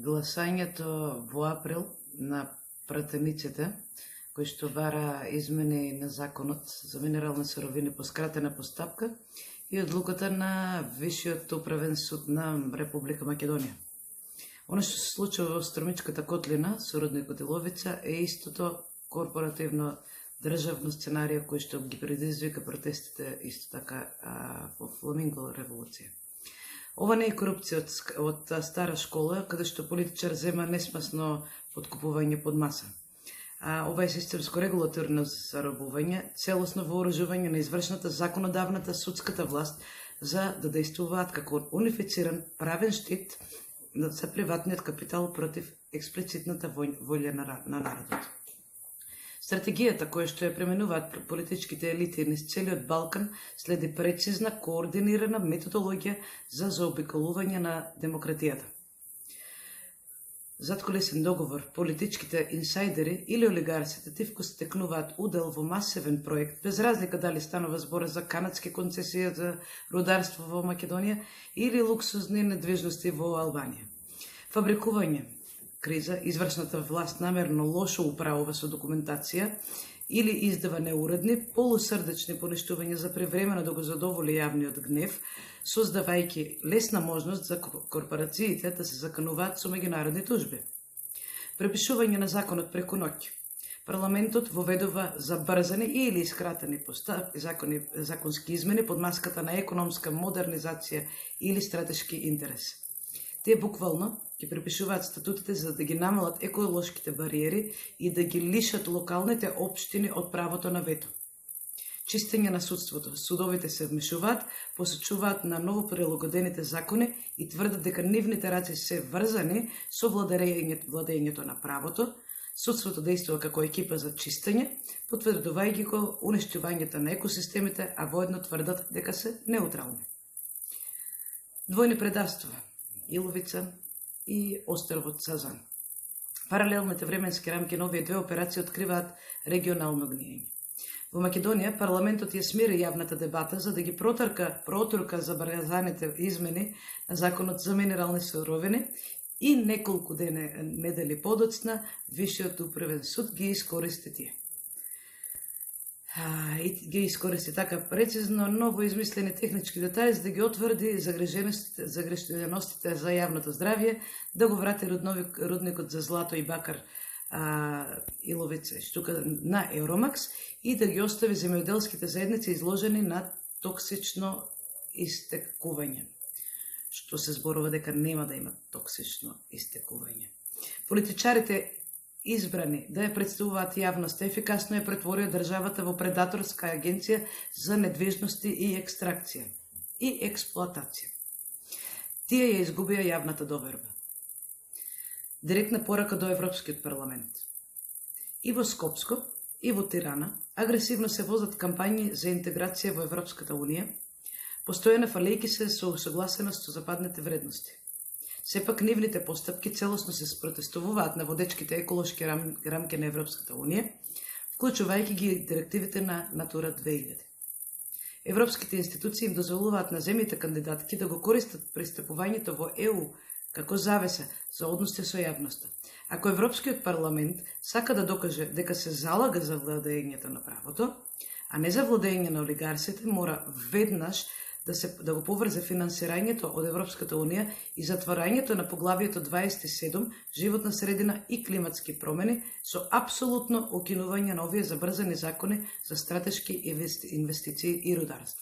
гласањето во април на пратениците, кој што бара измени на законот за минерални суровини по скратена постапка и одлуката на Висшиот управен суд на Република Македонија. Оно што се случува во Струмичката котлина со рудник Ловица е истото корпоративно државно сценарио кој што ги предизвика протестите исто така во Фламинго револуција. Ова не е корупција од стара школа, каде што политичар зема несмасно подкупување под маса. Ова е системско регулаторно заробување, целосно вооружување на извршната, законодавната, судската власт за да действуваат како унифициран правен штит за приватниот капитал против експлицитната волја на народот. Стратегијата која што ја пременуваат политичките елити низ целиот Балкан следи прецизна, координирана методологија за заобиколување на демократијата. Заткулисен договор, политичките инсайдери или олигарсите тивко стекнуваат удел во масивен проект, без разлика дали станува збор за канадски концесија за рударство во Македонија или луксузни недвижности во Албанија. Фабрикување криза, извршната власт намерно лошо управува со документација или издава неуредни, полусрдечни поништувања за превремено да го задоволи јавниот гнев, создавајќи лесна можност за корпорациите да се закануваат со меѓународни тужби. Препишување на законот преку ноќ. Парламентот воведува забрзани или скратени законски измени под маската на економска модернизација или стратешки интерес. Тие буквално ги препишуваат статутите за да ги намалат еколошките бариери и да ги лишат локалните општини од правото на вето. Чистење на судството. Судовите се вмешуваат, посочуваат на ново прилагодените закони и тврдат дека нивните раци се врзани со владењето на правото. Судството действува како екипа за чистење, потврдувајќи го уништувањето на екосистемите, а воедно тврдат дека се неутрални. Двојни предавства. Иловица и островот Сазан. Паралелните временски рамки на овие две операции откриваат регионално гниење. Во Македонија парламентот ја смири јавната дебата за да ги протурка забрзаните измени на законот за минерални суровини и неколку недели подоцна Висшиот управен суд ги искористи тие. И ги искористи така прецизно, ново измислени технички детали за да ги отврди загрешеностите за јавното здравје, да го врати рудникот за злато и бакар Иловица и Штука на Евромакс и да ги остави земјоделските заедници изложени на токсично истекување. Што се зборува дека нема да има токсично истекување. Политичарите избрани да ја представуваат јавност ефикасно ја претворија државата во предаторска агенција за недвижности и екстракција и експлоатација. Тие ја изгубија јавната доверба. Директна порака до Европскиот парламент. И во Скопско, и во Тирана агресивно се возат кампањи за интеграција во Европската Унија, постојано фалејќи се со согласеност со западните вредности. Сепак нивните постапки целосно се спротестуваат на водечките еколошки рамки на Европската Унија, вклучувајќи ги директивите на Натура 2000. Европските институции им дозволуваат на земјите кандидатки да го користат пристапувањето во ЕУ како завеса за односи со јавноста. Ако Европскиот парламент сака да докаже дека се залага за владењето на правото, а не за владење на олигарсите, мора веднаш да го поврзе финансирањето од Европската Унија и затворањето на поглавието 27 животна средина и климатски промени со апсолутно окинување на овие забрзани закони за стратешки инвестиции и рударство.